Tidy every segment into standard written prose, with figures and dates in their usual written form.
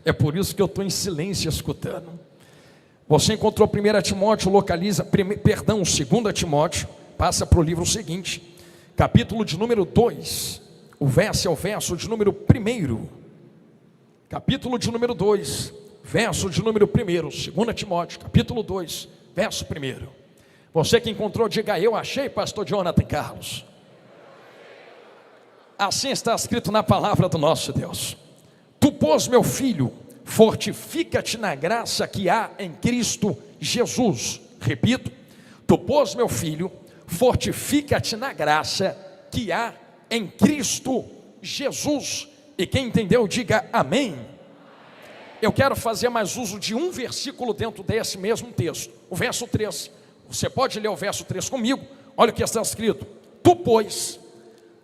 É por isso que eu estou em silêncio escutando. Você encontrou 1 Timóteo, localiza, 2 Timóteo, passa para o livro seguinte, capítulo de número 2, o verso é o verso de número 1, capítulo de número 2, verso de número 1, 2 Timóteo, capítulo 2, verso 1. Você que encontrou, diga: eu achei, pastor Jonathan Carlos. Assim está escrito na palavra do nosso Deus: tu, pois, meu filho, fortifica-te na graça que há em Cristo Jesus. Repito: tu, pois, meu filho, fortifica-te na graça que há em Cristo Jesus. E quem entendeu, diga amém. Eu quero fazer mais uso de um versículo dentro desse mesmo texto, o verso 3. Você pode ler o verso 3 comigo. Olha o que está escrito: tu, pois,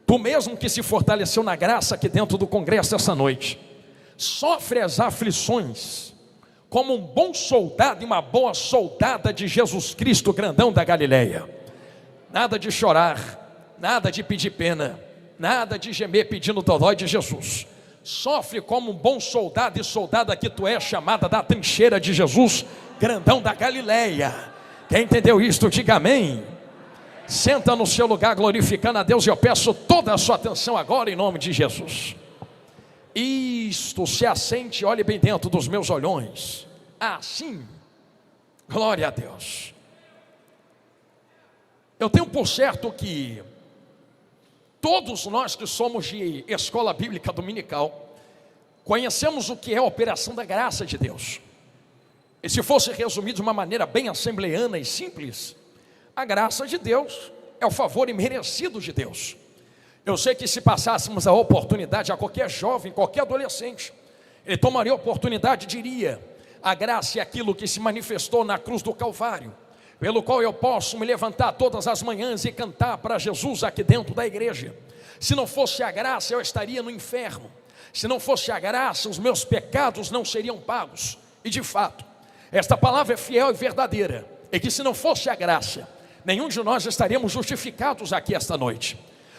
tu mesmo que se fortaleceu na graça aqui dentro do congresso essa noite, sofre as aflições como um bom soldado e uma boa soldada de Jesus Cristo, grandão da Galileia. Nada de chorar, nada de pedir pena, nada de gemer pedindo dodói de Jesus. Sofre como um bom soldado e soldada que tu és, chamada da trincheira de Jesus, grandão da Galileia. Quem entendeu isto, diga amém. Senta no seu lugar glorificando a Deus, e eu peço toda a sua atenção agora em nome de Jesus. Isto, se assente, olhe bem dentro dos meus olhões. Assim, glória a Deus. Eu tenho por certo que todos nós que somos de escola bíblica dominical conhecemos o que é a operação da graça de Deus. E se fosse resumido de uma maneira bem assembleana e simples, a graça de Deus é o favor imerecido de Deus. Eu sei que se passássemos a oportunidade a qualquer jovem, qualquer adolescente, ele tomaria a oportunidade e diria: a graça é aquilo que se manifestou na cruz do Calvário, pelo qual eu posso me levantar todas as manhãs e cantar para Jesus aqui dentro da igreja. Se não fosse a graça, eu estaria no inferno. Se não fosse a graça, os meus pecados não seriam pagos. E de fato, esta palavra é fiel e verdadeira, e que se não fosse a graça, nenhum de nós estaríamos justificados aqui esta noite.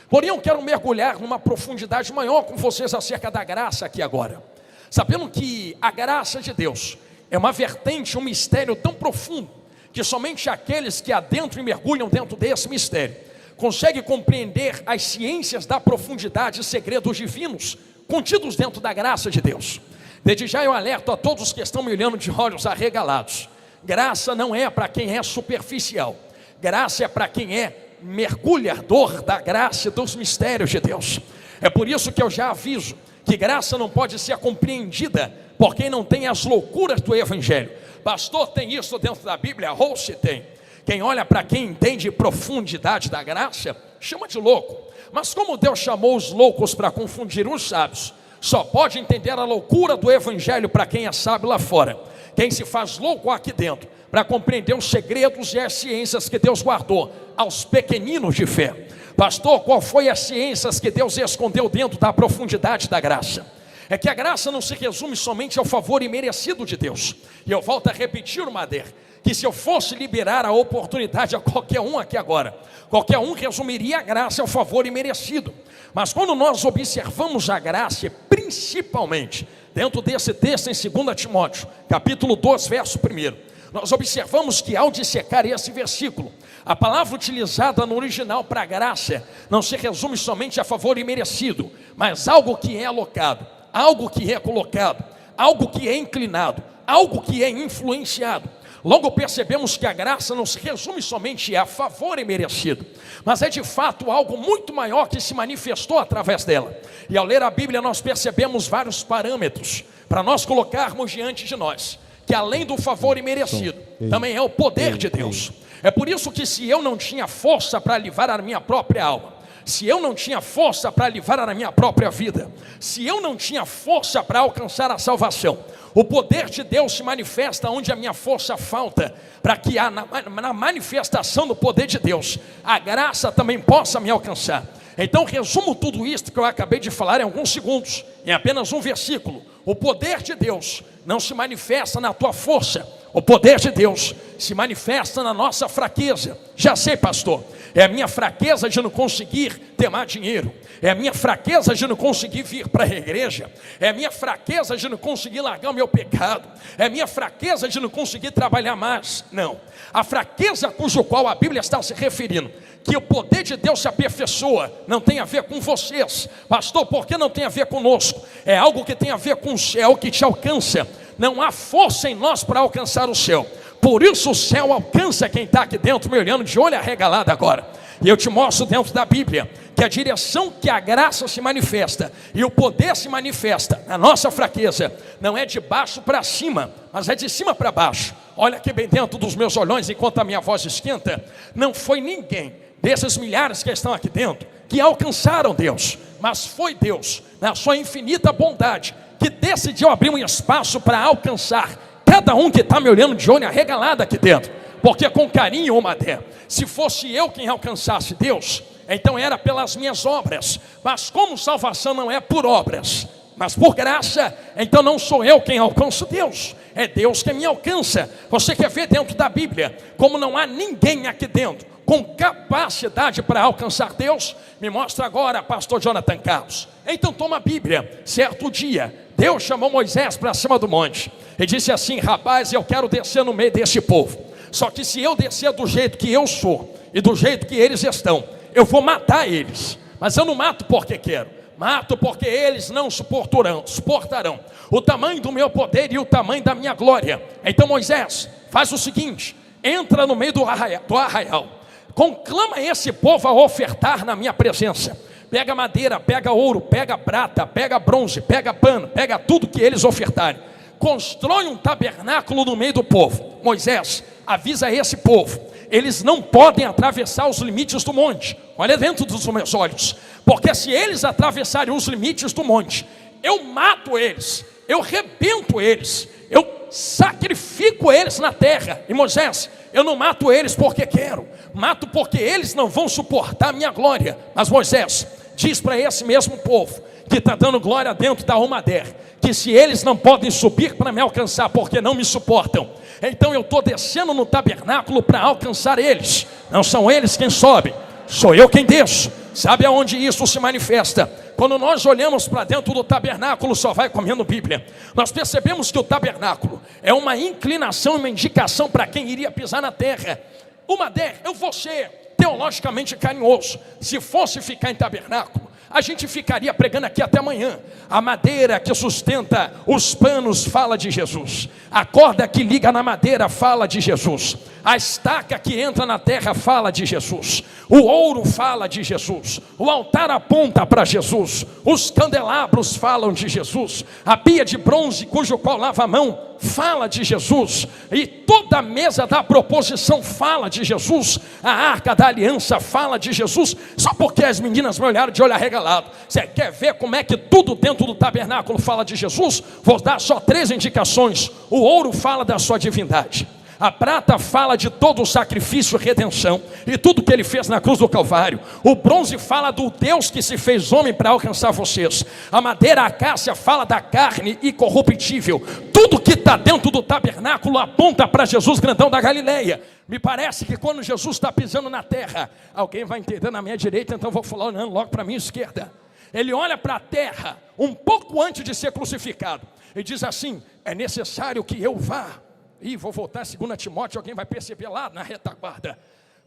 Porém, eu quero mergulhar numa profundidade maior com vocês acerca da graça aqui agora, sabendo que a graça de Deus é uma vertente, um mistério tão profundo, que somente aqueles que adentram e mergulham dentro desse mistério conseguem compreender as ciências da profundidade e segredos divinos contidos dentro da graça de Deus. Desde já eu alerto a todos que estão me olhando de olhos arregalados: graça não é para quem é superficial, graça é para quem é mergulhador da graça e dos mistérios de Deus. É por isso que eu já aviso que graça não pode ser compreendida por quem não tem as loucuras do Evangelho. Pastor, tem isso dentro da Bíblia? Ou se tem. Quem olha para quem entende profundidade da graça, chama de louco. Mas como Deus chamou os loucos para confundir os sábios, só pode entender a loucura do Evangelho para quem é sábio lá fora. Quem se faz louco aqui dentro, para compreender os segredos e as ciências que Deus guardou aos pequeninos de fé. Pastor, qual foi as ciências que Deus escondeu dentro da profundidade da graça? É que a graça não se resume somente ao favor imerecido de Deus. E eu volto a repetir, Mader, que se eu fosse liberar a oportunidade a qualquer um aqui agora, qualquer um resumiria a graça ao favor imerecido. Mas quando nós observamos a graça, principalmente dentro desse texto em 2 Timóteo, capítulo 2, verso 1, nós observamos que ao dissecar esse versículo, a palavra utilizada no original para graça não se resume somente a favor imerecido, mas algo que é alocado, algo que é colocado, algo que é inclinado, algo que é influenciado. Logo percebemos que a graça não se resume somente a favor imerecido, mas é de fato algo muito maior que se manifestou através dela. E ao ler a Bíblia nós percebemos vários parâmetros para nós colocarmos diante de nós, que além do favor imerecido, também é o poder de Deus. É por isso que se eu não tinha força para livrar a minha própria alma, se eu não tinha força para livrar a minha própria vida, se eu não tinha força para alcançar a salvação, o poder de Deus se manifesta onde a minha força falta, para que na manifestação do poder de Deus, a graça também possa me alcançar. Então resumo tudo isso que eu acabei de falar em alguns segundos, em apenas um versículo. O poder de Deus não se manifesta na tua força, O poder de Deus se manifesta na nossa fraqueza. Já sei, pastor, é a minha fraqueza de não conseguir ter mais dinheiro, é a minha fraqueza de não conseguir vir para a igreja, é a minha fraqueza de não conseguir largar o meu pecado, é a minha fraqueza de não conseguir trabalhar mais. Não, a fraqueza cujo qual a Bíblia está se referindo, que o poder de Deus se aperfeiçoa, não tem a ver com vocês. Pastor, por que não tem a ver conosco? É algo que tem a ver com o céu, que te alcança. Não há força em nós para alcançar o céu. Por isso o céu alcança quem está aqui dentro, me olhando de olho arregalado agora. E eu te mostro dentro da Bíblia que a direção que a graça se manifesta e o poder se manifesta na nossa fraqueza não é de baixo para cima, mas é de cima para baixo. Olha aqui bem dentro dos meus olhões, enquanto a minha voz esquenta. Não foi ninguém desses milhares que estão aqui dentro que alcançaram Deus, mas foi Deus, na sua infinita bondade, que decidiu abrir um espaço para alcançar cada um que está me olhando de olho arregalado aqui dentro. Porque com carinho, ô Madé, se fosse eu quem alcançasse Deus, então era pelas minhas obras. Mas como salvação não é por obras, mas por graça, então não sou eu quem alcanço Deus, é Deus quem me alcança. Você quer ver dentro da Bíblia como não há ninguém aqui dentro com capacidade para alcançar Deus? Me mostra agora, pastor Jonathan Carlos. Então toma a Bíblia. Certo dia, Deus chamou Moisés para cima do monte e disse assim: rapaz, eu quero descer no meio desse povo. Só que se eu descer do jeito que eu sou e do jeito que eles estão, eu vou matar eles. Mas eu não mato porque quero, mato porque eles não suportarão o tamanho do meu poder e o tamanho da minha glória. Então Moisés, faz o seguinte: entra no meio do arraial, conclama esse povo a ofertar na minha presença. Pega madeira, pega ouro, pega prata, pega bronze, pega pano, pega tudo que eles ofertarem. Constrói um tabernáculo no meio do povo. Moisés, avisa esse povo: eles não podem atravessar os limites do monte. Olha dentro dos meus olhos, porque se eles atravessarem os limites do monte, eu mato eles, eu rebento eles, eu sacrifico eles na terra. E Moisés, eu não mato eles porque quero, mato porque eles não vão suportar a minha glória. Mas Moisés diz para esse mesmo povo que está dando glória dentro da Almader, que se eles não podem subir para me alcançar porque não me suportam, então eu estou descendo no tabernáculo para alcançar eles. Não são eles quem sobe, sou eu quem desço. Sabe aonde isso se manifesta? Quando nós olhamos para dentro do tabernáculo, só vai comendo Bíblia, nós percebemos que o tabernáculo é uma inclinação, uma indicação para quem iria pisar na terra. Uma der, eu vou ser teologicamente carinhoso. Se fosse ficar em tabernáculo, a gente ficaria pregando aqui até amanhã. A madeira que sustenta os panos fala de Jesus, a corda que liga na madeira fala de Jesus, a estaca que entra na terra fala de Jesus, o ouro fala de Jesus, o altar aponta para Jesus, os candelabros falam de Jesus, a pia de bronze cujo qual lava a mão fala de Jesus, e toda a mesa da proposição fala de Jesus, a arca da aliança fala de Jesus. Só porque as meninas me olharam de olho arregalado. Você quer ver como é que tudo dentro do tabernáculo fala de Jesus? Vou dar só 3 indicações. O ouro fala da sua divindade, a prata fala de todo o sacrifício e redenção e tudo que ele fez na cruz do Calvário. O bronze fala do Deus que se fez homem para alcançar vocês. A madeira acácia fala da carne incorruptível. Tudo que está dentro do tabernáculo aponta para Jesus grandão da Galileia. Me parece que quando Jesus está pisando na terra, alguém vai entender na minha direita, então vou falar olhando logo para a minha esquerda. Ele olha para a terra um pouco antes de ser crucificado e diz assim: é necessário que eu vá. E vou voltar a 2 Timóteo, alguém vai perceber lá na retaguarda.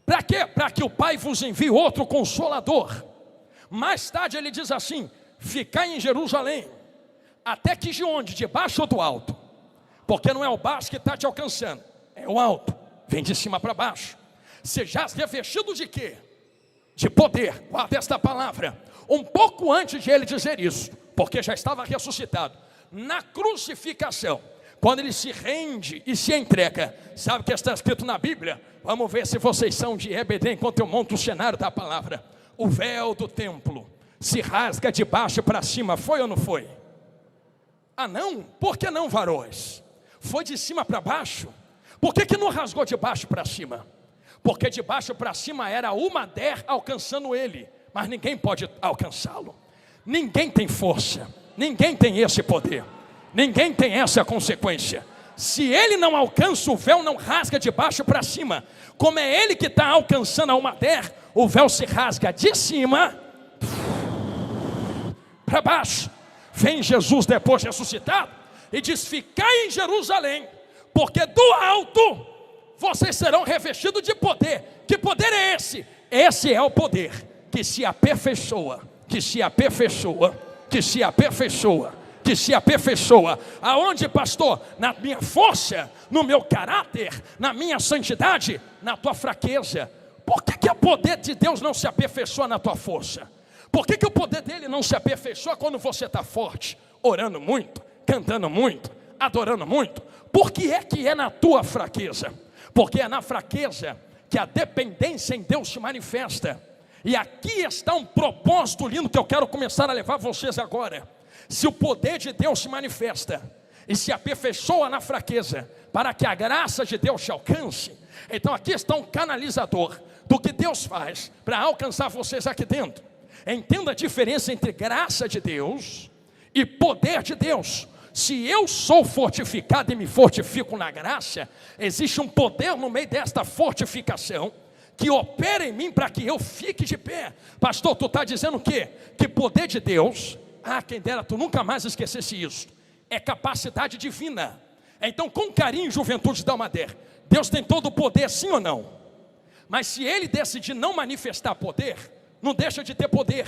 Para quê? Para que o Pai vos envie outro Consolador. Mais tarde ele diz assim: ficai em Jerusalém, até que de onde? De baixo ou do alto? Porque não é o baixo que está te alcançando, é o alto, vem de cima para baixo. Sejais revestido de quê? De poder. Guarda esta palavra. Um pouco antes de ele dizer isso, porque já estava ressuscitado, na crucificação, quando ele se rende e se entrega, sabe o que está escrito na Bíblia? Vamos ver se vocês são de EBD enquanto eu monto o cenário da palavra. O véu do templo se rasga de baixo para cima, foi ou não foi? Ah não? Por que não, varões? Foi de cima para baixo? Por que não rasgou de baixo para cima? Porque de baixo para cima era uma der alcançando ele, mas ninguém pode alcançá-lo. Ninguém tem força, ninguém tem esse poder, ninguém tem essa consequência. se ele não alcança, o véu não rasga de baixo para cima. Como é ele que está alcançando a Almader, o véu se rasga de cima para baixo. Vem Jesus depois ressuscitado e diz: ficai em Jerusalém, porque do alto vocês serão revestidos de poder. Que poder é esse? Esse é o poder que se aperfeiçoa, que se aperfeiçoa, que se aperfeiçoa, que se aperfeiçoa. Aonde, pastor? Na minha força, no meu caráter, na minha santidade, na tua fraqueza. Por que o poder de Deus não se aperfeiçoa na tua força? Por que o poder dele não se aperfeiçoa quando você está forte, orando muito, cantando muito, adorando muito? Por que é na tua fraqueza? Porque é na fraqueza que a dependência em Deus se manifesta. E aqui está um propósito lindo que eu quero começar a levar vocês agora. Se o poder de Deus se manifesta e se aperfeiçoa na fraqueza, para que a graça de Deus te alcance, então aqui está um canalizador do que Deus faz para alcançar vocês aqui dentro. Entenda a diferença entre graça de Deus e poder de Deus. Se eu sou fortificado e me fortifico na graça, existe um poder no meio desta fortificação que opera em mim para que eu fique de pé. Pastor, tu está dizendo o quê? Que poder de Deus, quem dera tu nunca mais esquecesse isso, é capacidade divina. Então, com carinho, juventude da Almader, Deus tem todo o poder, sim ou não? Mas se ele decidir não manifestar poder, não deixa de ter poder,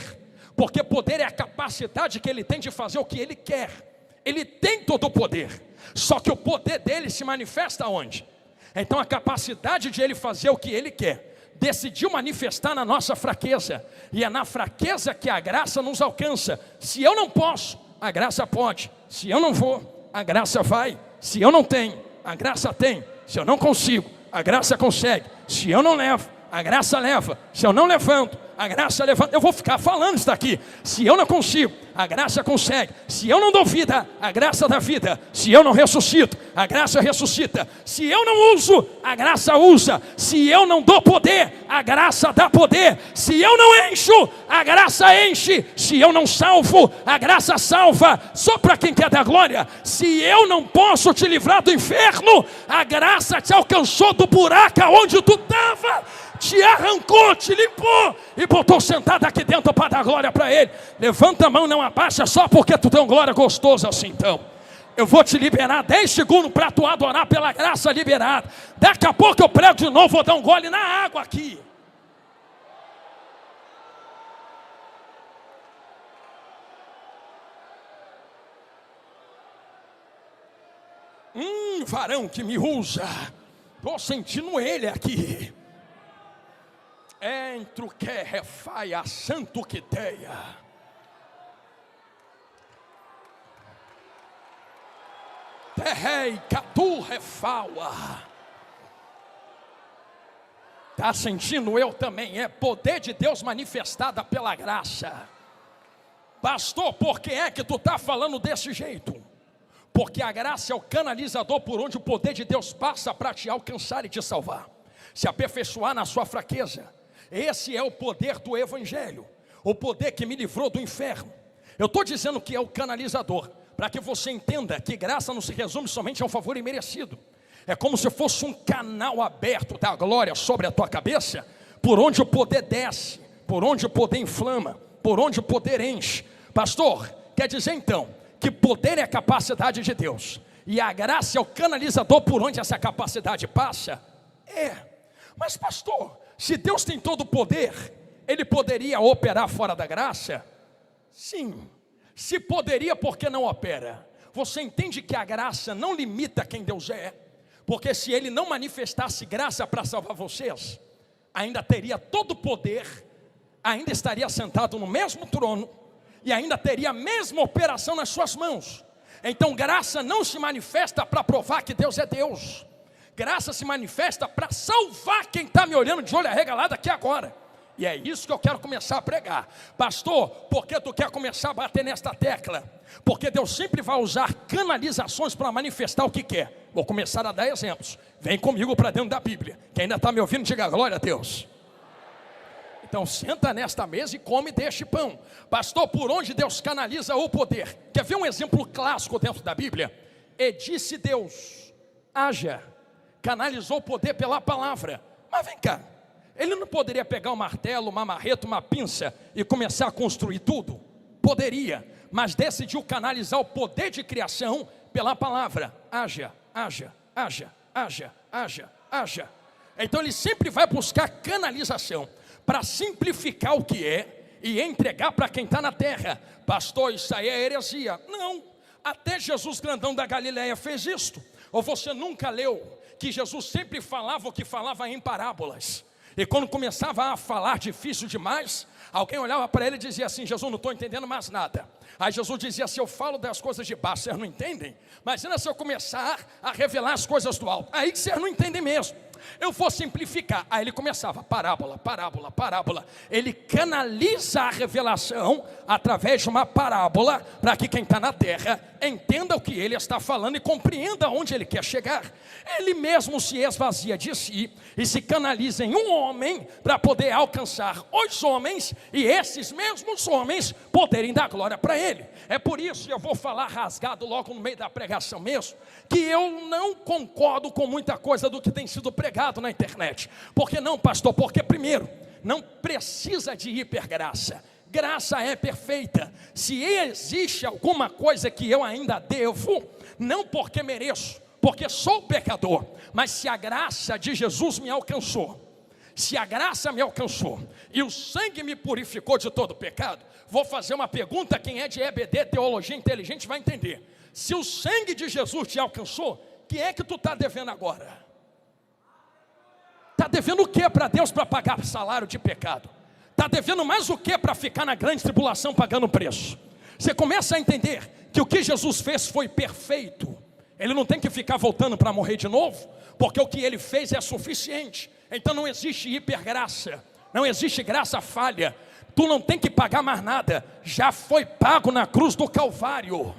porque poder é a capacidade que ele tem de fazer o que ele quer. Ele tem todo o poder, só que o poder dele se manifesta onde? Então a capacidade de ele fazer o que ele quer, decidiu manifestar na nossa fraqueza, e é na fraqueza que a graça nos alcança. Se eu não posso, a graça pode. Se eu não vou, a graça vai. Se eu não tenho, a graça tem. Se eu não consigo, a graça consegue. Se eu não levo, a graça leva. Se eu não levanto, a graça levanta. Eu vou ficar falando isso daqui. Se eu não consigo, a graça consegue. Se eu não dou vida, a graça dá vida. Se eu não ressuscito, a graça ressuscita. Se eu não uso, a graça usa. Se eu não dou poder, a graça dá poder. Se eu não encho, a graça enche. Se eu não salvo, a graça salva. Só para quem quer dar glória. Se eu não posso te livrar do inferno, a graça te alcançou do buraco onde tu estava, te arrancou, te limpou e botou sentado aqui dentro para dar glória para ele. Levanta a mão, não abaixa, só porque tu tem um glória gostoso assim. Então eu vou te liberar 10 segundos para tu adorar pela graça liberada. Daqui a pouco eu prego de novo, vou dar um gole na água aqui. Varão que me usa, estou sentindo ele aqui. Entre o que refaia, santo que teia. Terrei, catu, refaua. Está sentindo? Eu também. É poder de Deus manifestada pela graça. Pastor, por que é que tu está falando desse jeito? Porque a graça é o canalizador por onde o poder de Deus passa para te alcançar e te salvar, se aperfeiçoar na sua fraqueza. Esse é o poder do Evangelho, o poder que me livrou do inferno. Eu estou dizendo que é o canalizador, para que você entenda que graça não se resume somente a um favor imerecido. É como se fosse um canal aberto da glória sobre a tua cabeça, por onde o poder desce, por onde o poder inflama, por onde o poder enche. Pastor, quer dizer então que poder é a capacidade de Deus, e a graça é o canalizador por onde essa capacidade passa? Mas pastor, se Deus tem todo o poder, Ele poderia operar fora da graça? Sim. Se poderia, por que não opera? Você entende que a graça não limita quem Deus é? Porque se Ele não manifestasse graça para salvar vocês, ainda teria todo o poder, ainda estaria sentado no mesmo trono, e ainda teria a mesma operação nas suas mãos. Então graça não se manifesta para provar que Deus é Deus. Graça se manifesta para salvar quem está me olhando de olho arregalado aqui agora. E é isso que eu quero começar a pregar. Pastor, por que tu quer começar a bater nesta tecla? Porque Deus sempre vai usar canalizações para manifestar o que quer. Vou começar a dar exemplos. Vem comigo para dentro da Bíblia. Quem ainda está me ouvindo, diga glória a Deus. Então senta nesta mesa e come deste pão. Pastor, por onde Deus canaliza o poder? Quer ver um exemplo clássico dentro da Bíblia? E disse Deus, haja. Canalizou o poder pela palavra. Mas vem cá, ele não poderia pegar um martelo, uma marreta, uma pinça e começar a construir tudo? Poderia, mas decidiu canalizar o poder de criação pela palavra. Haja, haja, haja, haja, haja, haja. Então ele sempre vai buscar canalização para simplificar o que é e entregar para quem está na terra. Pastor, isso aí é heresia. Não, até Jesus grandão da Galileia fez isto. Ou você nunca leu que Jesus sempre falava o que falava em parábolas? E quando começava a falar difícil demais, alguém olhava para ele e dizia assim: Jesus, não estou entendendo mais nada. Aí Jesus dizia assim: eu falo das coisas de baixo, vocês não entendem? Imagina se eu começar a revelar as coisas do alto, aí que vocês não entendem mesmo. Eu vou simplificar. Aí ele começava, parábola, parábola, parábola. Ele canaliza a revelação através de uma parábola, para que quem está na terra entenda o que ele está falando e compreenda onde ele quer chegar. Ele mesmo se esvazia de si e se canaliza em um homem para poder alcançar os homens e esses mesmos homens poderem dar glória para ele. É por isso que eu vou falar rasgado logo no meio da pregação mesmo, que eu não concordo com muita coisa do que tem sido pregado na internet. Por que não, pastor? Porque primeiro, não precisa de hipergraça. Graça é perfeita. Se existe alguma coisa que eu ainda devo, não porque mereço, porque sou pecador, mas se a graça de Jesus me alcançou, se a graça me alcançou e o sangue me purificou de todo pecado, vou fazer uma pergunta: quem é de EBD, teologia inteligente, vai entender. Se o sangue de Jesus te alcançou, o que é que tu está devendo agora? Está devendo o que para Deus para pagar salário de pecado? Está devendo mais o que para ficar na grande tribulação pagando preço? Você começa a entender que o que Jesus fez foi perfeito. Ele não tem que ficar voltando para morrer de novo, porque o que ele fez é suficiente. Então não existe hipergraça, não existe graça falha. Tu não tem que pagar mais nada, já foi pago na cruz do Calvário.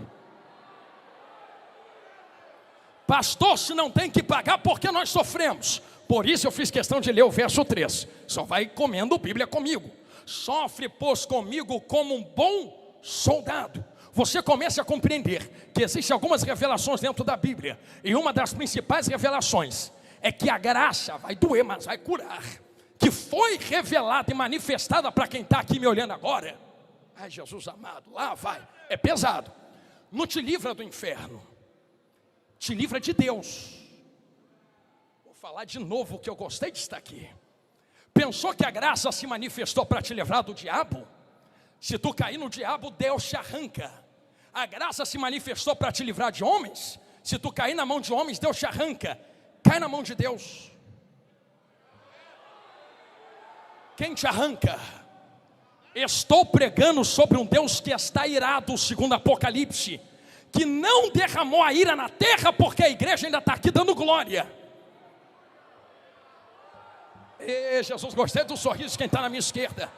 Pastor, se não tem que pagar, porque nós sofremos? Por isso eu fiz questão de ler o verso 3. Só vai comendo Bíblia comigo. Sofre, pois, comigo como um bom soldado. Você começa a compreender que existem algumas revelações dentro da Bíblia. E uma das principais revelações é que a graça vai doer, mas vai curar. Que foi revelada e manifestada para quem está aqui me olhando agora. Ai, Jesus amado, lá vai. É pesado. Não te livra do inferno, te livra de Deus. Vou falar de novo que eu gostei de estar aqui. Pensou que a graça se manifestou para te livrar do diabo? Se tu cair no diabo, Deus te arranca. A graça se manifestou para te livrar de homens? Se tu cair na mão de homens, Deus te arranca. Cai na mão de Deus. Quem te arranca? Estou pregando sobre um Deus que está irado, segundo Apocalipse, que não derramou a ira na terra, porque a igreja ainda está aqui dando glória. E Jesus, gostei do sorriso de quem está na minha esquerda.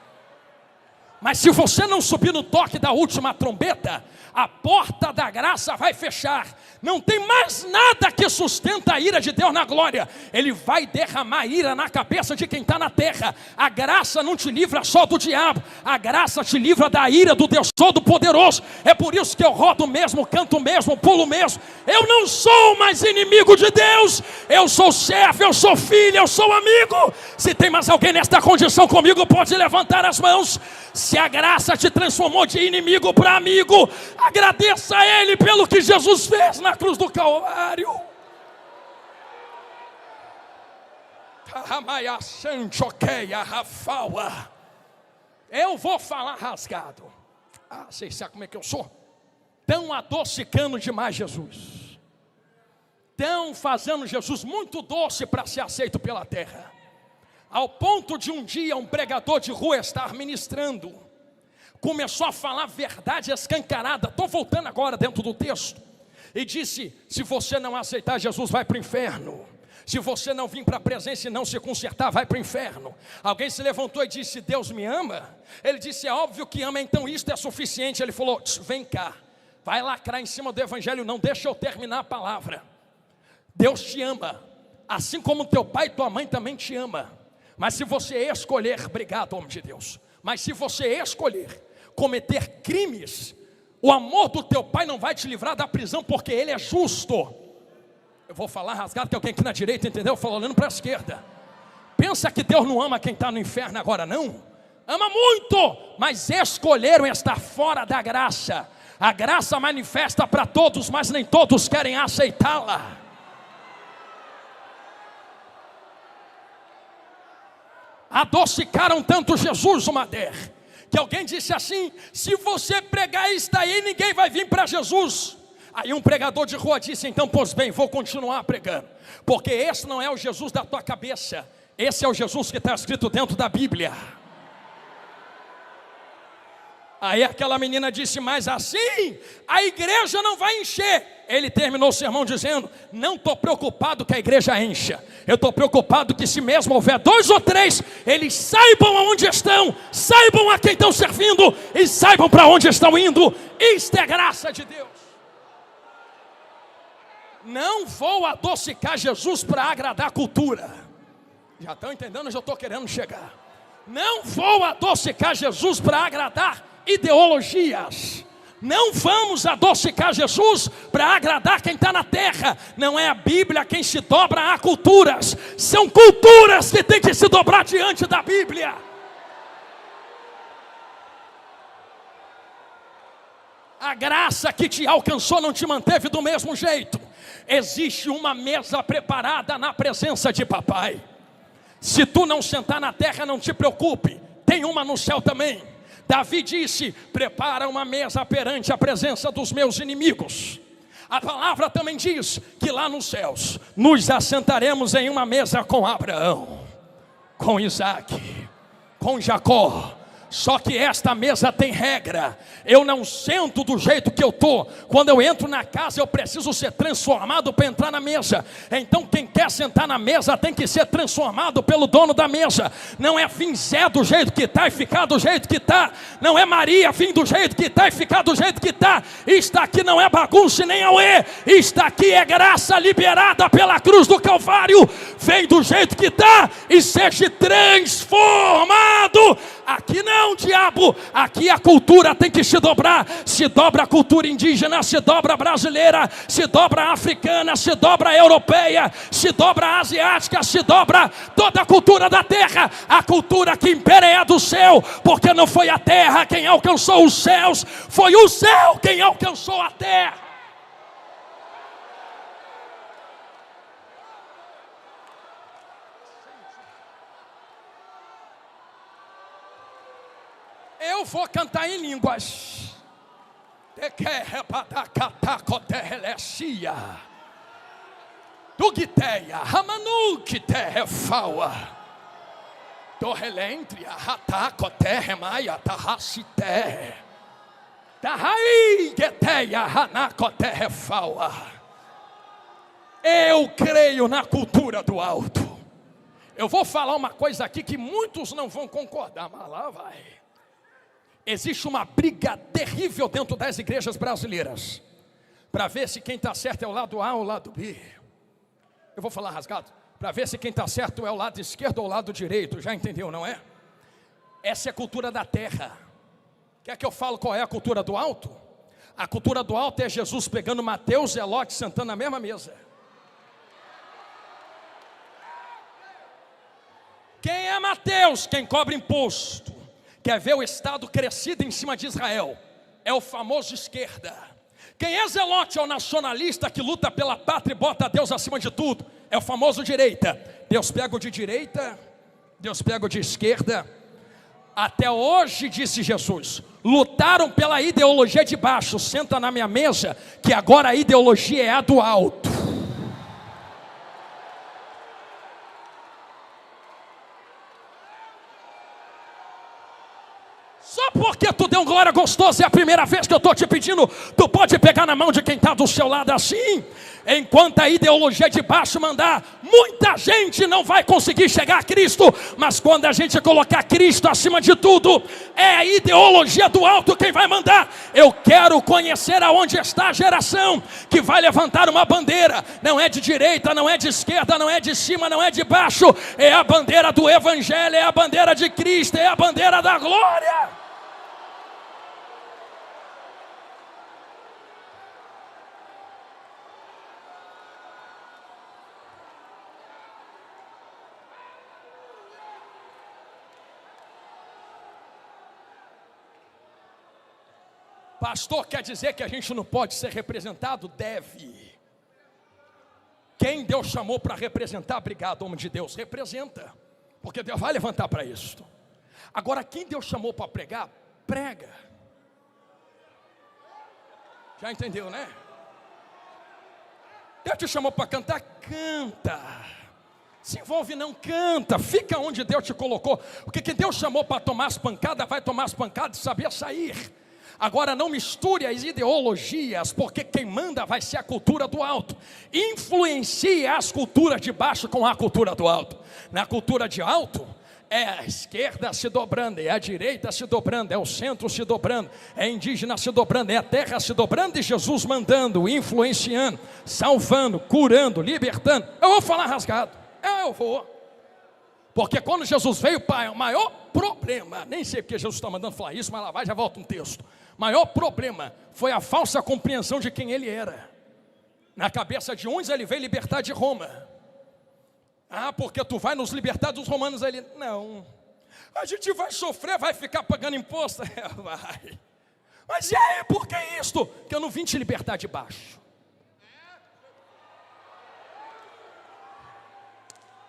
Mas se você não subir no toque da última trombeta, a porta da graça vai fechar. Não tem mais nada que sustenta a ira de Deus na glória. Ele vai derramar ira na cabeça de quem está na terra. A graça não te livra só do diabo, a graça te livra da ira do Deus Todo-Poderoso. É por isso que eu rodo mesmo, canto mesmo, pulo mesmo. Eu não sou mais inimigo de Deus. Eu sou servo, eu sou filho, eu sou amigo. Se tem mais alguém nesta condição comigo, pode levantar as mãos. Se a graça te transformou de inimigo para amigo, agradeça a Ele pelo que Jesus fez na cruz do Calvário. Eu vou falar rasgado. Vocês sabem como é que eu sou? Estão adocicando demais Jesus. Estão fazendo Jesus muito doce para ser aceito pela terra. Ao ponto de um dia um pregador de rua estar ministrando, começou a falar verdade escancarada. Estou voltando agora dentro do texto. E disse: se você não aceitar Jesus, vai para o inferno. Se você não vir para a presença e não se consertar, vai para o inferno. Alguém se levantou e disse: Deus me ama? Ele disse: é óbvio que ama, então isto é suficiente. Ele falou: vem cá, vai lacrar em cima do evangelho, não deixa eu terminar a palavra. Deus te ama, assim como teu pai e tua mãe também te ama. Mas se você escolher, obrigado, homem de Deus, mas se você escolher cometer crimes, o amor do teu pai não vai te livrar da prisão, porque ele é justo. Eu vou falar rasgado, que alguém aqui na direita entendeu? Falou olhando para a esquerda. Pensa que Deus não ama quem está no inferno agora, não? Ama muito, mas escolheram estar fora da graça. A graça manifesta para todos, mas nem todos querem aceitá-la. Adocicaram tanto Jesus, Mader, que alguém disse assim: se você pregar isso aí, ninguém vai vir para Jesus. Aí um pregador de rua disse: então, pois bem, vou continuar pregando, porque esse não é o Jesus da tua cabeça, esse é o Jesus que está escrito dentro da Bíblia. Aí aquela menina disse: mas assim a igreja não vai encher. Ele terminou o sermão dizendo: não estou preocupado que a igreja encha, eu estou preocupado que se mesmo houver 2 ou 3, eles saibam aonde estão, saibam a quem estão servindo e saibam para onde estão indo. Isto é graça de Deus. Não vou adocicar Jesus para agradar a cultura. Já estão entendendo? Eu já estou querendo chegar. Não vou adocicar Jesus para agradar ideologias. Não vamos adocicar Jesus para agradar quem está na terra. Não é a Bíblia quem se dobra a culturas, são culturas que têm que se dobrar diante da Bíblia. A graça que te alcançou não te manteve do mesmo jeito. Existe uma mesa preparada na presença de papai. Se tu não sentar na terra, não te preocupe, tem uma no céu também. Davi disse: prepara uma mesa perante a presença dos meus inimigos. A palavra também diz que lá nos céus nos assentaremos em uma mesa com Abraão, com Isaac, com Jacó. Só que esta mesa tem regra. Eu não sento do jeito que eu estou. Quando eu entro na casa, eu preciso ser transformado para entrar na mesa. Então quem quer sentar na mesa tem que ser transformado pelo dono da mesa. Não é vir Zé do jeito que está e ficar do jeito que está. Não é Maria vir do jeito que está e ficar do jeito que está. Isto aqui não é bagunça e nem auê. Isto aqui é graça liberada pela cruz do Calvário. Vem do jeito que está e seja transformado. Aqui não, diabo, aqui a cultura tem que se dobrar. Se dobra a cultura indígena, se dobra a brasileira, se dobra a africana, se dobra a europeia, se dobra a asiática, se dobra toda a cultura da terra. A cultura que impera é a do céu, porque não foi a terra quem alcançou os céus, foi o céu quem alcançou a terra. Eu vou cantar em línguas. Dugiteia, Ramanuki terrefaua. Torrelentria, Ratacote, Remaia, Tarracité. Tarrai, Geteia, Ranacote refaua. Eu creio na cultura do alto. Eu vou falar uma coisa aqui que muitos não vão concordar, mas lá vai. Existe uma briga terrível dentro das igrejas brasileiras para ver se quem está certo é o lado A ou o lado B. Eu vou falar rasgado, para ver se quem está certo é o lado esquerdo ou o lado direito. Já entendeu, não é? Essa é a cultura da terra. Quer que eu fale qual é a cultura do alto? A cultura do alto é Jesus pegando Mateus e Elote sentando na mesma mesa. Quem é Mateus? Quem cobra imposto. Quer ver o Estado crescido em cima de Israel? É o famoso esquerda. Quem é zelote, é o nacionalista que luta pela pátria e bota Deus acima de tudo. É o famoso direita. Deus pega o de direita, Deus pega o de esquerda. Até hoje, disse Jesus, lutaram pela ideologia de baixo. Senta na minha mesa, que agora a ideologia é a do alto. Só porque tu deu um glória gostosa, é a primeira vez que eu estou te pedindo, tu pode pegar na mão de quem está do seu lado assim. Enquanto a ideologia de baixo mandar, muita gente não vai conseguir chegar a Cristo. Mas quando a gente colocar Cristo acima de tudo, é a ideologia do alto quem vai mandar. Eu quero conhecer aonde está a geração que vai levantar uma bandeira. Não é de direita, não é de esquerda, não é de cima, não é de baixo. É a bandeira do Evangelho, é a bandeira de Cristo, é a bandeira da glória. Pastor, quer dizer que a gente não pode ser representado? Deve. Quem Deus chamou para representar, obrigado, homem de Deus, representa, porque Deus vai levantar para isso. Agora, quem Deus chamou para pregar, prega. Já entendeu, né? Deus te chamou para cantar, canta. Se envolve não, canta. Fica onde Deus te colocou. Porque quem Deus chamou para tomar as pancadas, vai tomar as pancadas e saber sair. Agora não misture as ideologias, porque quem manda vai ser a cultura do alto. Influencie as culturas de baixo com a cultura do alto. Na cultura de alto, é a esquerda se dobrando, é a direita se dobrando, é o centro se dobrando, é a indígena se dobrando, é a terra se dobrando, e Jesus mandando, influenciando, salvando, curando, libertando. Eu vou falar rasgado, eu vou. Porque quando Jesus veio, pai, o maior problema, nem sei porque Jesus está mandando falar isso, mas lá vai, já volta um texto. O maior problema foi a falsa compreensão de quem ele era. Na cabeça de uns ele veio libertar de Roma. Ah, porque tu vai nos libertar dos romanos. Ele, não, a gente vai sofrer, vai ficar pagando imposto. Vai. Mas e aí, por que isto? Que eu não vim te libertar de baixo.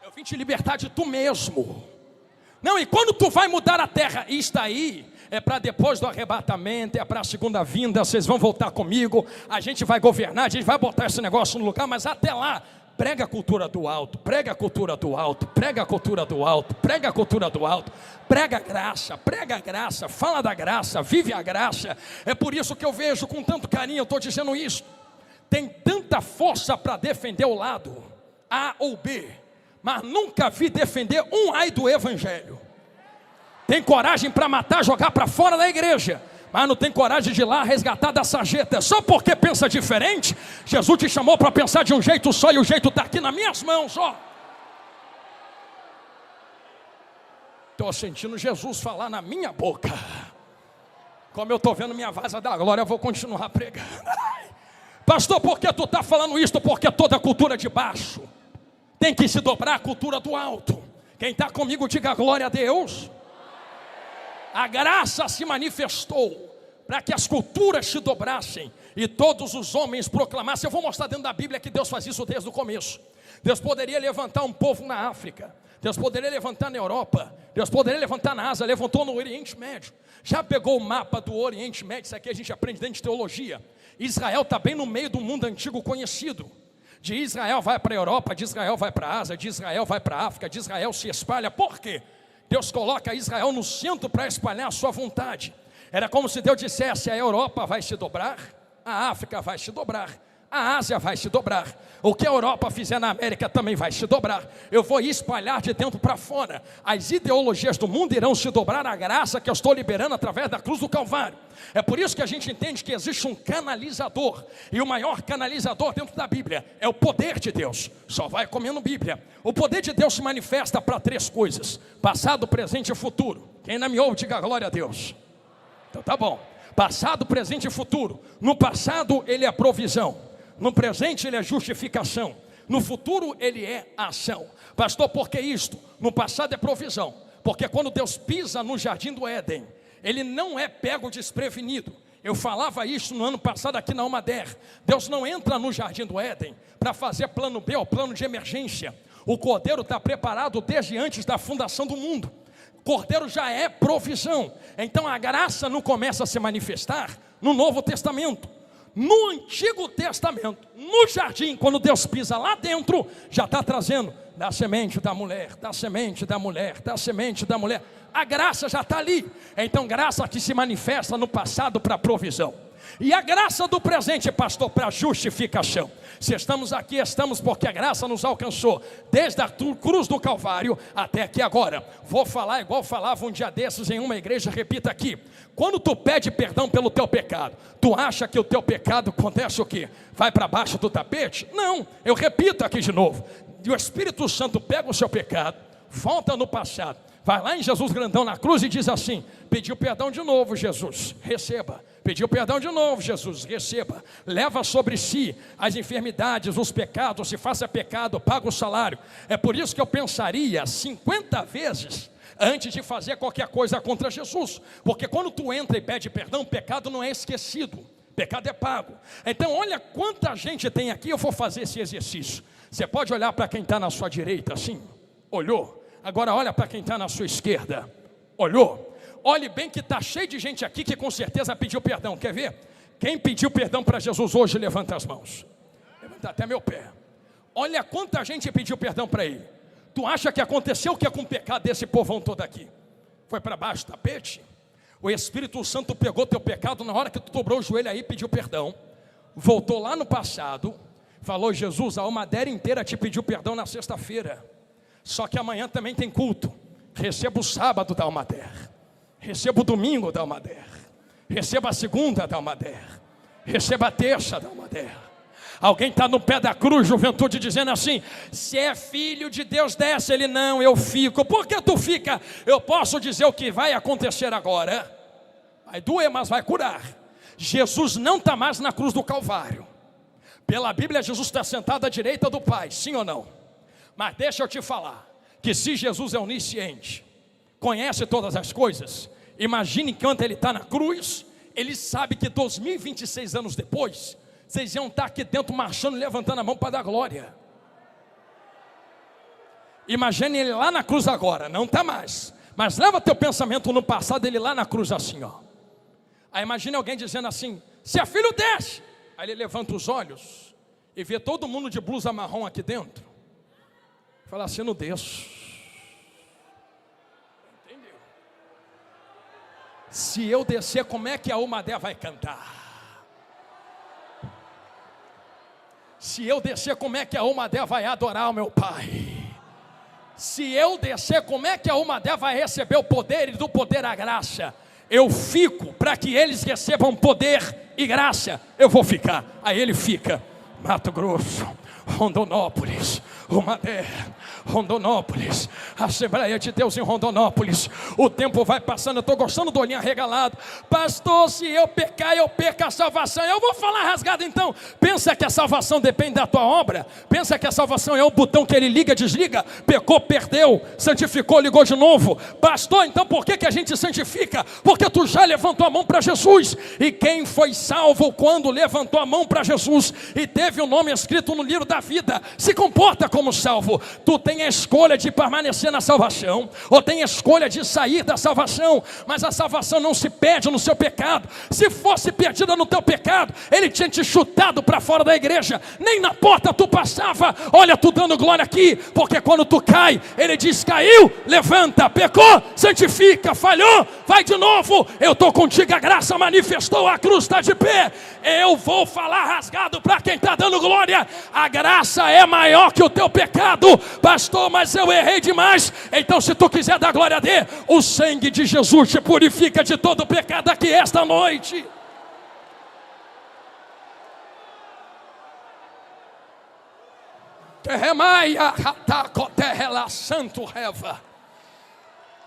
Eu vim te libertar de tu mesmo. Não, e quando tu vai mudar a terra, isto aí é para depois do arrebatamento, é para a segunda vinda, vocês vão voltar comigo, a gente vai governar, a gente vai botar esse negócio no lugar, mas até lá, prega a cultura do alto, prega a cultura do alto, prega a cultura do alto, prega a cultura do alto, prega a graça, fala da graça, vive a graça. É por isso que eu vejo com tanto carinho, eu estou dizendo isso, tem tanta força para defender o lado A ou B, mas nunca vi defender um ai do evangelho. Tem coragem para matar, jogar para fora da igreja, mas não tem coragem de ir lá resgatar da sarjeta. Só porque pensa diferente, Jesus te chamou para pensar de um jeito só, e o jeito está aqui nas minhas mãos, ó. Estou sentindo Jesus falar na minha boca. Como eu estou vendo minha vaza da glória, eu vou continuar pregando. Pastor, por que tu está falando isso? Porque toda cultura de baixo tem que se dobrar à cultura do alto. Quem está comigo, diga glória a Deus. A graça se manifestou para que as culturas se dobrassem e todos os homens proclamassem. Eu vou mostrar dentro da Bíblia que Deus faz isso desde o começo. Deus poderia levantar um povo na África, Deus poderia levantar na Europa, Deus poderia levantar na Ásia, levantou no Oriente Médio. Já pegou o mapa do Oriente Médio? Isso aqui a gente aprende dentro de teologia. Israel está bem no meio do mundo antigo conhecido. De Israel vai para a Europa, de Israel vai para a Ásia, de Israel vai para a África, de Israel se espalha. Por quê? Deus coloca Israel no centro para espalhar a sua vontade. Era como se Deus dissesse: a Europa vai se dobrar, a África vai se dobrar, a Ásia vai se dobrar. O que a Europa fizer na América também vai se dobrar. Eu vou espalhar de dentro para fora. As ideologias do mundo irão se dobrar à graça que eu estou liberando através da cruz do Calvário. É por isso que a gente entende que existe um canalizador. E o maior canalizador dentro da Bíblia é o poder de Deus. Só vai comendo Bíblia. O poder de Deus se manifesta para três coisas: passado, presente e futuro. Quem ainda me ouve, diga glória a Deus. Então tá bom. Passado, presente e futuro. No passado ele é provisão, no presente ele é justificação, no futuro ele é ação. Pastor, por que isto? No passado é provisão, porque quando Deus pisa no jardim do Éden, ele não é pego desprevenido. Eu falava isso no ano passado aqui na Almader. Deus não entra no jardim do Éden para fazer plano B ou plano de emergência. O cordeiro está preparado desde antes da fundação do mundo. Cordeiro já é provisão. Então a graça não começa a se manifestar no Novo Testamento. No Antigo Testamento, no jardim, quando Deus pisa lá dentro, já está trazendo da semente da mulher, da semente da mulher, da semente da mulher. A graça já está ali. Então graça que se manifesta no passado para provisão. E a graça do presente, pastor, para justificação. Se estamos aqui, estamos porque a graça nos alcançou desde a cruz do Calvário até aqui agora. Vou falar igual falava um dia desses em uma igreja, repita aqui. Quando tu pede perdão pelo teu pecado, tu acha que o teu pecado acontece o quê? Vai para baixo do tapete? Não, eu repito aqui de novo. E o Espírito Santo pega o seu pecado, volta no passado, vai lá em Jesus grandão na cruz e diz assim: pediu perdão de novo, Jesus, receba. Pediu perdão de novo, Jesus, receba. Leva sobre si as enfermidades, os pecados, se faça pecado, paga o salário. É por isso que eu pensaria 50 vezes antes de fazer qualquer coisa contra Jesus, porque quando tu entra e pede perdão, pecado não é esquecido, pecado é pago. Então olha quanta gente tem aqui. Eu vou fazer esse exercício. Você pode olhar para quem está na sua direita assim, olhou, agora olha para quem está na sua esquerda, olhou, olhe bem que está cheio de gente aqui que com certeza pediu perdão. Quer ver? Quem pediu perdão para Jesus hoje, levanta as mãos, levanta até meu pé. Olha quanta gente pediu perdão para ele. Tu acha que aconteceu o que é com o pecado desse povão todo aqui? Foi para baixo do tapete? O Espírito Santo pegou teu pecado na hora que tu dobrou o joelho aí e pediu perdão, voltou lá no passado, falou: Jesus, a Almader inteira te pediu perdão na sexta-feira, só que amanhã também tem culto. Receba o sábado da Almader, receba o domingo da Almader, receba a segunda da Almader, receba a terça da Almader. Alguém está no pé da cruz, juventude, dizendo assim: se é filho de Deus, desce. Ele: não, eu fico. Por que tu fica? Eu posso dizer o que vai acontecer agora. Vai doer, mas vai curar. Jesus não está mais na cruz do Calvário. Pela Bíblia, Jesus está sentado à direita do Pai, sim ou não? Mas deixa eu te falar, que se Jesus é onisciente, conhece todas as coisas, imagine enquanto ele está na cruz, ele sabe que 2026 anos depois, vocês iam estar aqui dentro marchando, levantando a mão para dar glória. Imagine ele lá na cruz agora, não está mais, mas leva teu pensamento no passado, ele lá na cruz assim, ó. Aí imagine alguém dizendo assim: se é filho, desce. Aí ele levanta os olhos e vê todo mundo de blusa marrom aqui dentro. Fala assim: não desço. Entendeu? Se eu descer, como é que a Almader vai cantar? Se eu descer, como é que a Almader vai adorar o meu Pai? Se eu descer, como é que a Almader vai receber o poder, e do poder a graça? Eu fico para que eles recebam poder e graça. Eu vou ficar. Aí ele fica. Mato Grosso, Rondonópolis, Almader, Rondonópolis, Assembleia de Deus em Rondonópolis. O tempo vai passando, eu estou gostando do olhinho arregalado. Pastor, se eu pecar, eu perco a salvação. Eu vou falar rasgado então. Pensa que a salvação depende da tua obra? Pensa que a salvação é um botão que ele liga, desliga? Pecou, perdeu, santificou, ligou de novo. Pastor, então por que a gente santifica? Porque tu já levantou a mão para Jesus. E quem foi salvo quando levantou a mão para Jesus e teve o nome escrito no livro da vida, se comporta como salvo. Tu tem a escolha de permanecer na salvação, ou tem a escolha de sair da salvação. Mas a salvação não se perde no seu pecado. Se fosse perdida no teu pecado, ele tinha te chutado para fora da igreja, nem na porta tu passava. Olha, tu dando glória aqui, porque quando tu cai, ele diz: caiu, levanta, pecou, santifica, falhou, vai de novo. Eu estou contigo, a graça manifestou, a cruz está de pé. Eu vou falar rasgado para quem está dando glória: a graça é maior que o teu pecado. Pastor, mas eu errei demais. Então, se tu quiser dar glória a Deus, o sangue de Jesus te purifica de todo o pecado aqui esta noite.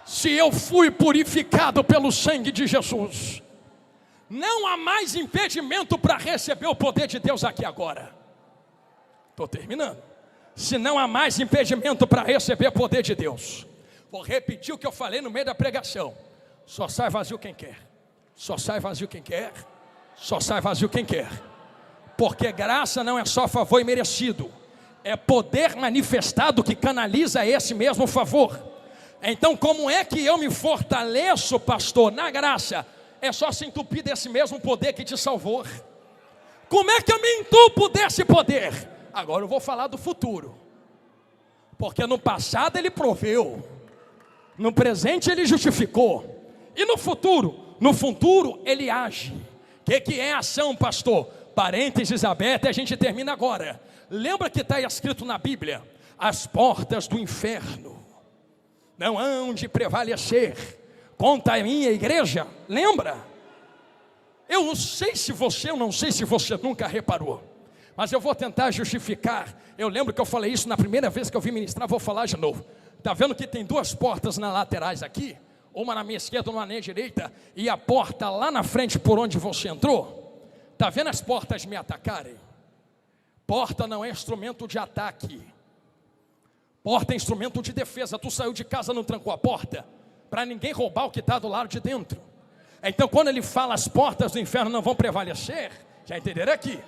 Se eu fui purificado pelo sangue de Jesus, não há mais impedimento para receber o poder de Deus aqui agora. Estou terminando. Se não há mais impedimento para receber o poder de Deus, vou repetir o que eu falei no meio da pregação: só sai vazio quem quer. Só sai vazio quem quer. Só sai vazio quem quer. Porque graça não é só favor imerecido, é poder manifestado que canaliza esse mesmo favor. Então, como é que eu me fortaleço, pastor, na graça? É só se entupir desse mesmo poder que te salvou. Como é que eu me entupo desse poder? Agora eu vou falar do futuro, porque no passado ele proveu, no presente ele justificou, e no futuro ele age. O que é ação, pastor? Parênteses aberto, e a gente termina agora. Lembra que está escrito na Bíblia: as portas do inferno não hão de prevalecer contra a minha igreja. Lembra? Eu não sei se você nunca reparou, mas eu vou tentar justificar. Eu lembro que eu falei isso na primeira vez que eu vim ministrar, vou falar de novo. Está vendo que tem duas portas nas laterais aqui? Uma na minha esquerda, uma na minha direita, e a porta lá na frente por onde você entrou. Está vendo as portas me atacarem? Porta não é instrumento de ataque. Porta é instrumento de defesa. Tu saiu de casa, não trancou a porta, para ninguém roubar o que está do lado de dentro. Então quando ele fala as portas do inferno não vão prevalecer, já entenderam aqui?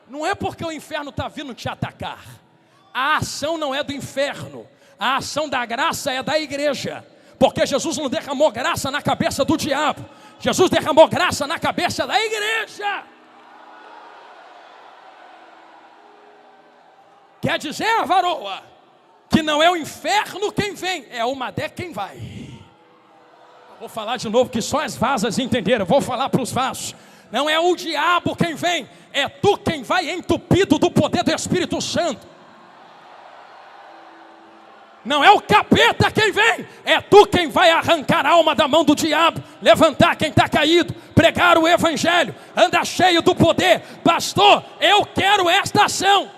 Não é porque o inferno está vindo te atacar. A ação não é do inferno, a ação da graça é da igreja. Porque Jesus não derramou graça na cabeça do diabo, Jesus derramou graça na cabeça da igreja. Quer dizer, varoa, que não é o inferno quem vem, é o Madé quem vai. Vou falar de novo que só as vasas entenderam. Vou falar para os vasos. Não é o diabo quem vem, é tu quem vai entupido do poder do Espírito Santo. Não é o capeta quem vem, é tu quem vai arrancar a alma da mão do diabo, levantar quem está caído, pregar o evangelho, andar cheio do poder. Pastor, eu quero esta ação.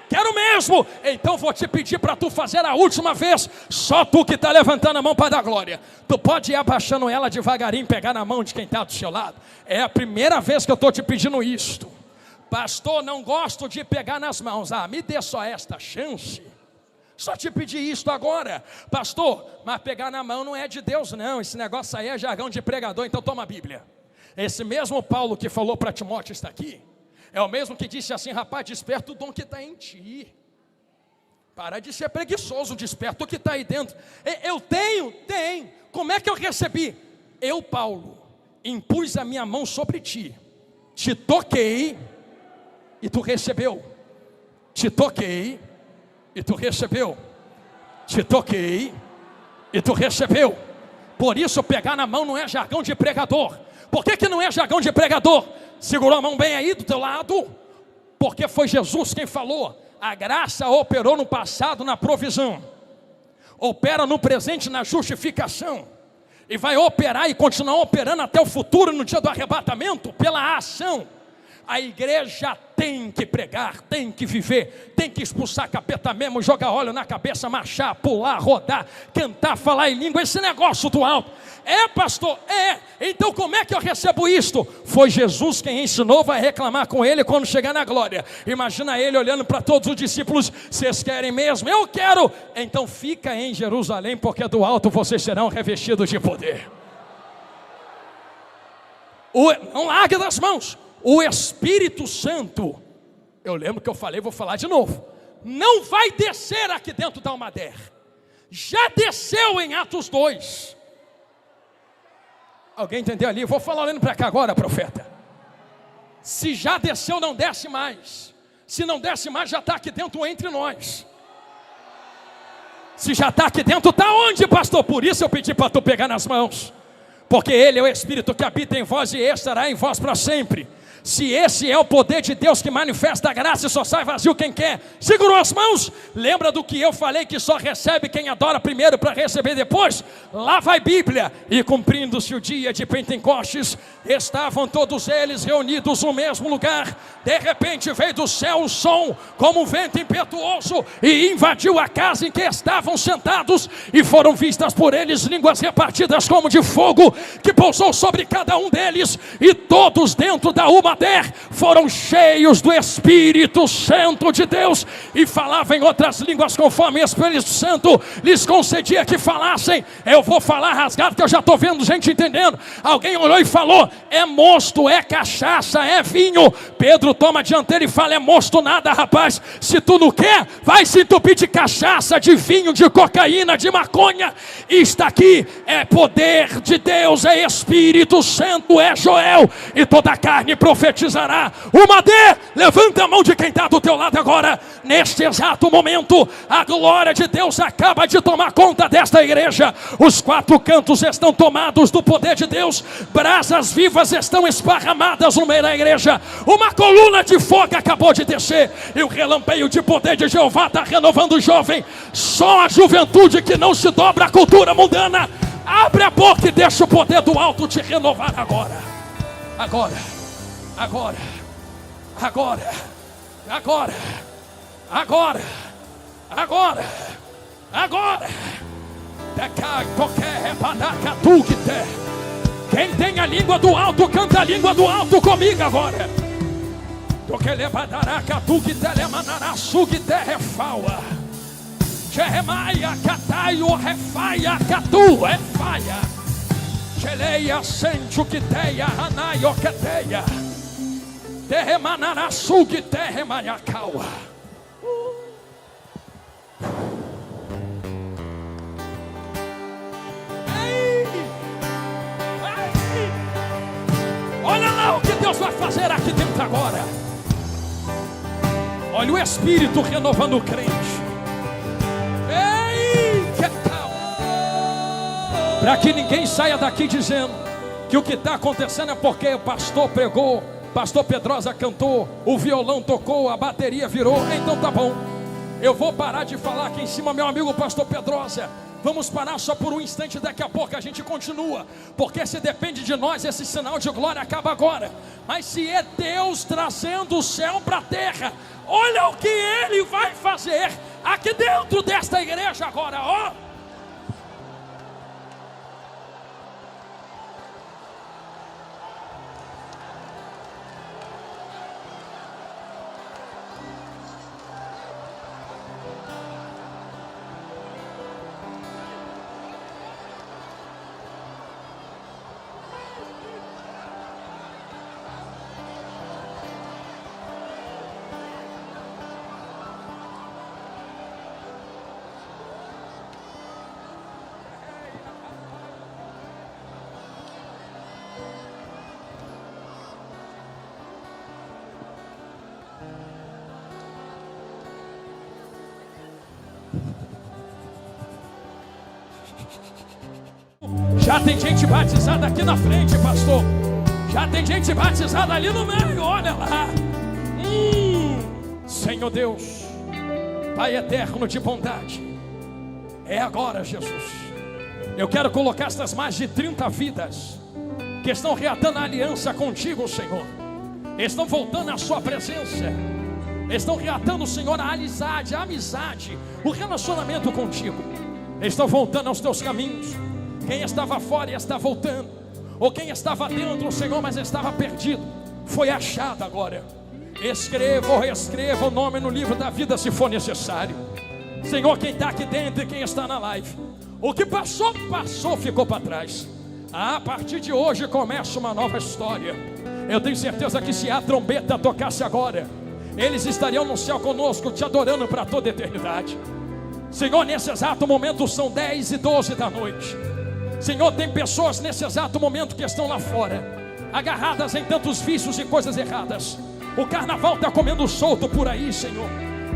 Quero mesmo. Então vou te pedir para tu fazer a última vez. Só tu que está levantando a mão para dar glória. Tu pode ir abaixando ela devagarinho, pegar na mão de quem está do seu lado. É a primeira vez que eu estou te pedindo isto. Pastor, não gosto de pegar nas mãos. Me dê só esta chance. Só te pedi isto agora. Pastor, mas pegar na mão não é de Deus não. Esse negócio aí é jargão de pregador. Então toma a Bíblia. Esse mesmo Paulo que falou para Timóteo está aqui. É o mesmo que disse assim: rapaz, desperta o dom que está em ti. Para de ser preguiçoso, desperta o que está aí dentro. Eu tenho. Como é que eu recebi? Eu, Paulo, impus a minha mão sobre ti, te toquei e tu recebeu. Te toquei e tu recebeu. Te toquei e tu recebeu. Por isso pegar na mão não é jargão de pregador. Por que não é jargão de pregador? Segurou a mão bem aí do teu lado, porque foi Jesus quem falou. A graça operou no passado na provisão, opera no presente na justificação, e vai operar e continuar operando até o futuro no dia do arrebatamento pela ação. A igreja tem que pregar, tem que viver, tem que expulsar capeta mesmo, jogar óleo na cabeça, marchar, pular, rodar, cantar, falar em língua, esse negócio do alto. Pastor, então como é que eu recebo isto? Foi Jesus quem ensinou, vai reclamar com ele quando chegar na glória. Imagina ele olhando para todos os discípulos: vocês querem mesmo? Eu quero. Então fica em Jerusalém, porque do alto vocês serão revestidos de poder. Não largue das mãos. O Espírito Santo, eu lembro que eu falei, vou falar de novo, não vai descer aqui dentro da Almader. Já desceu em Atos 2. Alguém entendeu ali? Vou falar olhando para cá agora, profeta. Se já desceu, não desce mais. Se não desce mais, já está aqui dentro entre nós. Se já está aqui dentro, está onde, pastor? Por isso eu pedi para tu pegar nas mãos. Porque Ele é o Espírito que habita em vós e estará em vós para sempre. Se esse é o poder de Deus que manifesta a graça e só sai vazio quem quer. Segurou as mãos? Lembra do que eu falei, que só recebe quem adora primeiro para receber depois? Lá vai Bíblia. E cumprindo-se o dia de Pentecostes, estavam todos eles reunidos no mesmo lugar. De repente veio do céu um som como um vento impetuoso e invadiu a casa em que estavam sentados, e foram vistas por eles línguas repartidas como de fogo, que pousou sobre cada um deles, e todos dentro da Almader foram cheios do Espírito Santo de Deus e falavam em outras línguas conforme o Espírito Santo lhes concedia que falassem. Eu vou falar rasgado que eu já estou vendo gente entendendo. Alguém olhou e falou: é mosto, é cachaça, é vinho. Pedro toma a dianteira e fala: é mosto nada, rapaz. Se tu não quer, vai se entupir de cachaça, de vinho, de cocaína, de maconha. Está aqui, é poder de Deus, é Espírito Santo, é Joel, e toda a carne profetizará. Almader, levanta a mão de quem está do teu lado agora. Neste exato momento, a glória de Deus acaba de tomar conta desta igreja. Os quatro cantos estão tomados do poder de Deus. Brasas vivas estão esparramadas no meio da igreja. Uma coluna de fogo acabou de descer, e o relampeio de poder de Jeová está renovando o jovem. Só a juventude que não se dobra à cultura mundana. Abre a boca e deixa o poder do alto te renovar agora. Agora. Agora, agora, agora, agora, agora, agora. Quem tem a língua do alto, canta a língua do alto comigo agora. Jeremaia, Cataio, Refaia, Catu, Refaia. Geleia, Sente, Quiteia, Anaio, Queteia. Terremanaraçu, que terremaiacaua. Olha lá o que Deus vai fazer aqui dentro agora. Olha o Espírito renovando o crente. Ei, que tal? Para que ninguém saia daqui dizendo que o que está acontecendo é porque o pastor pregou, pastor Pedrosa cantou, o violão tocou, a bateria virou. Então tá bom, eu vou parar de falar aqui em cima, meu amigo pastor Pedrosa. Vamos parar só por um instante, daqui a pouco a gente continua. Porque se depende de nós, esse sinal de glória acaba agora. Mas se é Deus trazendo o céu para a terra, olha o que Ele vai fazer aqui dentro desta igreja agora, ó. Já tem gente batizada aqui na frente, pastor. Já tem gente batizada ali no meio, olha lá. Senhor Deus, Pai eterno de bondade, é agora, Jesus. Eu quero colocar estas mais de 30 vidas que estão reatando a aliança contigo, Senhor. Estão voltando à sua presença. Estão reatando, Senhor, a amizade, o relacionamento contigo. Estão voltando aos teus caminhos. Quem estava fora e está voltando, ou quem estava dentro, Senhor, mas estava perdido, foi achado agora. Escreva ou reescreva o nome no livro da vida se for necessário. Senhor, quem está aqui dentro e quem está na live, o que passou, ficou para trás. A partir de hoje começa uma nova história. Eu tenho certeza que se a trombeta tocasse agora, eles estariam no céu conosco, te adorando para toda a eternidade. Senhor, nesse exato momento são 10:12 da noite. Senhor, tem pessoas nesse exato momento que estão lá fora, agarradas em tantos vícios e coisas erradas. O carnaval está comendo solto por aí, Senhor.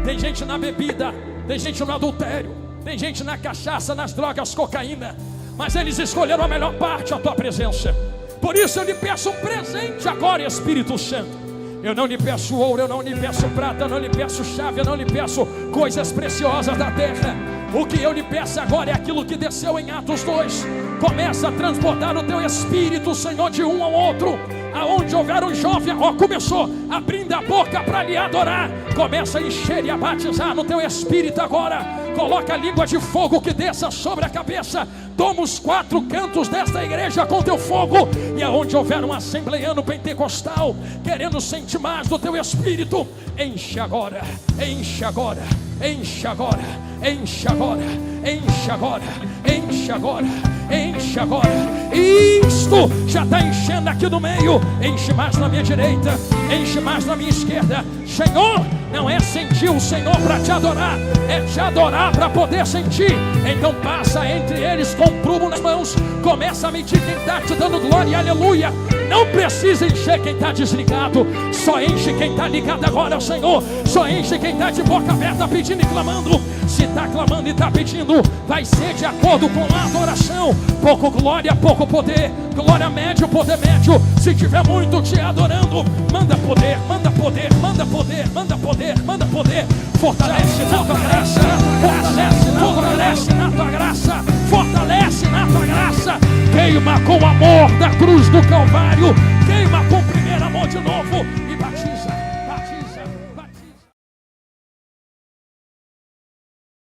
Tem gente na bebida, tem gente no adultério, tem gente na cachaça, nas drogas, cocaína. Mas eles escolheram a melhor parte, a tua presença. Por isso eu lhe peço um presente agora, Espírito Santo. Eu não lhe peço ouro, eu não lhe peço prata, eu não lhe peço chave, eu não lhe peço coisas preciosas da terra. O que eu lhe peço agora é aquilo que desceu em Atos 2. Começa a transportar o teu Espírito, Senhor, de um ao outro. Aonde houver um jovem, começou abrindo a boca para lhe adorar. Começa a encher e a batizar no teu Espírito agora. Coloca a língua de fogo que desça sobre a cabeça. Toma os 4 cantos desta igreja com teu fogo. E aonde houver um assembleiano pentecostal querendo sentir mais do teu Espírito, enche agora, enche agora, enche agora, enche agora, enche agora, enche agora, enche agora. Isto já está enchendo aqui no meio. Enche mais na minha direita, enche mais na minha esquerda. Senhor, não é sentir o Senhor para te adorar, é te adorar para poder sentir. Então passa entre eles com um prumo nas mãos. Começa a medir quem está te dando glória e aleluia. Não precisa encher quem está desligado. Só enche quem está ligado agora, Senhor. Só enche quem está de boca aberta pedindo e clamando. Se está clamando e está pedindo, vai ser de acordo com a adoração. Pouco glória, pouco poder. Glória médio, poder médio. Se tiver muito te adorando, manda poder, manda poder, manda poder, manda poder, manda poder. Fortalece na tua graça, fortalece na tua graça, fortalece na tua graça. Queima com o amor da cruz do Calvário